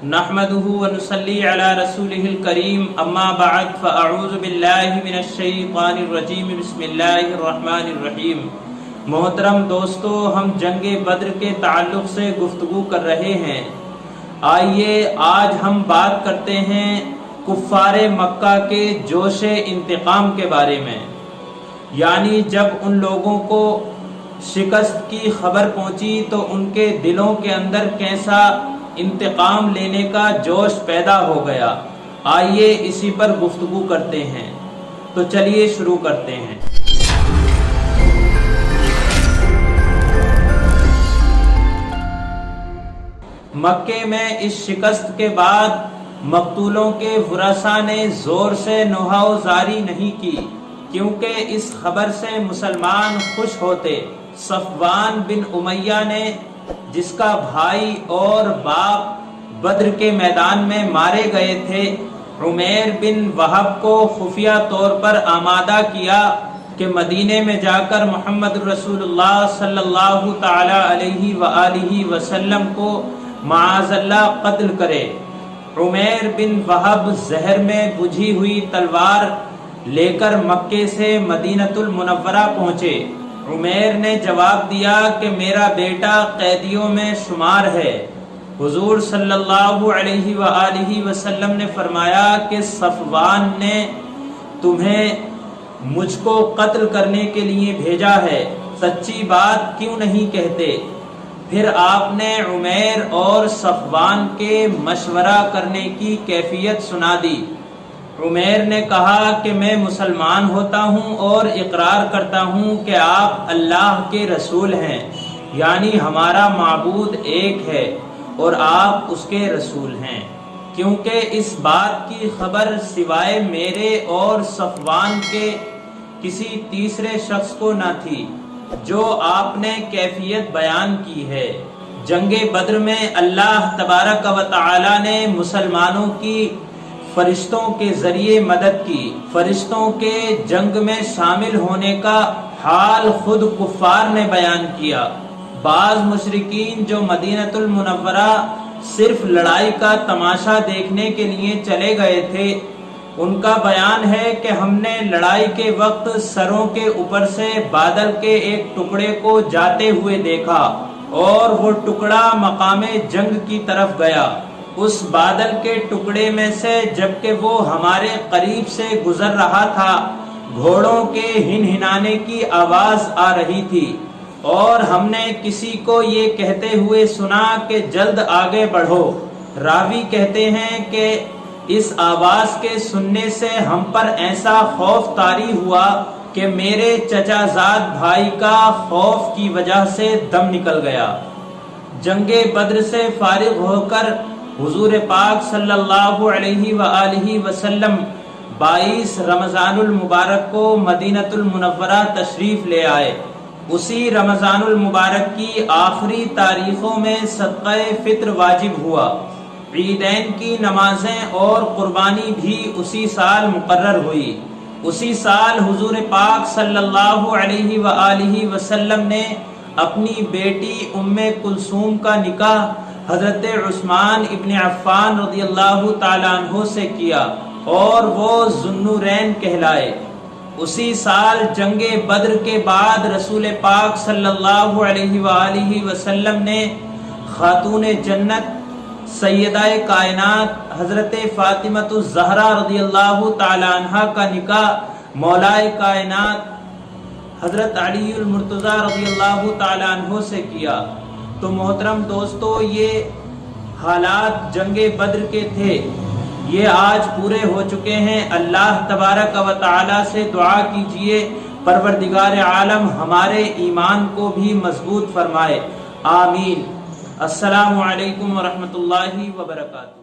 نحمده ونصلي على رسوله الكريم اما بعد فاعوذ باللہ من الشیطان الرجیم بسم اللہ الرحمن الرحیم۔ محترم دوستو، ہم جنگ بدر کے تعلق سے گفتگو کر رہے ہیں۔ آئیے آج ہم بات کرتے ہیں کفار مکہ کے جوش انتقام کے بارے میں، یعنی جب ان لوگوں کو شکست کی خبر پہنچی تو ان کے دلوں کے اندر کیسا انتقام لینے کا جوش پیدا ہو گیا۔ آئیے اسی پر گفتگو کرتے ہیں، تو چلیے شروع کرتے ہیں۔ مکے میں اس شکست کے بعد مقتولوں کے ورثاء نے زور سے نوحہ زاری نہیں کی، کیونکہ اس خبر سے مسلمان خوش ہوتے۔ صفوان بن امیہ نے، جس کا بھائی اور باپ بدر کے میدان میں مارے گئے تھے، عمیر بن وہب کو خفیہ طور پر آمادہ کیا کہ مدینے میں جا کر محمد رسول اللہ صلی اللہ تعالی علیہ وآلہ وسلم کو معاذ اللہ قتل کرے۔ عمیر بن وہب زہر میں بجھی ہوئی تلوار لے کر مکے سے مدینۃ المنورہ پہنچے۔ عمیر نے جواب دیا کہ میرا بیٹا قیدیوں میں شمار ہے۔ حضور صلی اللہ علیہ وآلہ وسلم نے فرمایا کہ صفوان نے تمہیں مجھ کو قتل کرنے کے لیے بھیجا ہے، سچی بات کیوں نہیں کہتے؟ پھر آپ نے عمیر اور صفوان کے مشورہ کرنے کی کیفیت سنا دی۔ عمیر نے کہا کہ میں مسلمان ہوتا ہوں اور اقرار کرتا ہوں کہ آپ اللہ کے رسول ہیں، یعنی ہمارا معبود ایک ہے اور آپ اس کے رسول ہیں، کیونکہ اس بات کی خبر سوائے میرے اور صفوان کے کسی تیسرے شخص کو نہ تھی، جو آپ نے کیفیت بیان کی ہے۔ جنگ بدر میں اللہ تبارک و تعالی نے مسلمانوں کی فرشتوں کے ذریعے مدد کی۔ فرشتوں کے جنگ میں شامل ہونے کا حال خود کفار نے بیان کیا۔ بعض مشرکین جو مدینۃ المنورہ صرف لڑائی کا تماشا دیکھنے کے لیے چلے گئے تھے، ان کا بیان ہے کہ ہم نے لڑائی کے وقت سروں کے اوپر سے بادل کے ایک ٹکڑے کو جاتے ہوئے دیکھا اور وہ ٹکڑا مقام جنگ کی طرف گیا۔ اس بادل کے ٹکڑے میں سے جبکہ وہ ہمارے قریب سے گزر رہا تھا، گھوڑوں کے ہنہنانے کی آواز آ رہی تھی، اور ہم نے کسی کو یہ کہتے ہوئے سنا کہ جلد آگے بڑھو۔ راوی کہتے ہیں کہ اس آواز کے سننے سے ہم پر ایسا خوف طاری ہوا کہ میرے چچا زاد بھائی کا خوف کی وجہ سے دم نکل گیا۔ جنگ بدر سے فارغ ہو کر حضور پاک صلی اللہ علیہ وآلہ وسلم 22 رمضان المبارک کو مدینۃ المنورہ تشریف لے آئے۔ اسی رمضان المبارک کی آخری تاریخوں میں صدقہ فطر واجب ہوا۔ عیدین کی نمازیں اور قربانی بھی اسی سال مقرر ہوئی۔ اسی سال حضور پاک صلی اللہ علیہ وآلہ وسلم نے اپنی بیٹی ام کلثوم کا نکاح حضرت عثمان ابن عفان رضی اللہ تعالیٰ عنہ سے کیا اور وہ ذوالنورین کہلائے۔ اسی سال جنگ بدر کے بعد رسول پاک صلی اللہ علیہ وآلہ وسلم نے خاتون جنت سیدہ کائنات حضرت فاطمہ الزہرا رضی اللہ تعالیٰ عنہ کا نکاح مولائے کائنات حضرت علی المرتضی رضی اللہ تعالیٰ عنہ سے کیا۔ تو محترم دوستو، یہ حالات جنگ بدر کے تھے، یہ آج پورے ہو چکے ہیں۔ اللہ تبارک و تعالی سے دعا کیجئے پروردگار عالم ہمارے ایمان کو بھی مضبوط فرمائے، آمین۔ السلام علیکم ورحمۃ اللہ وبرکاتہ۔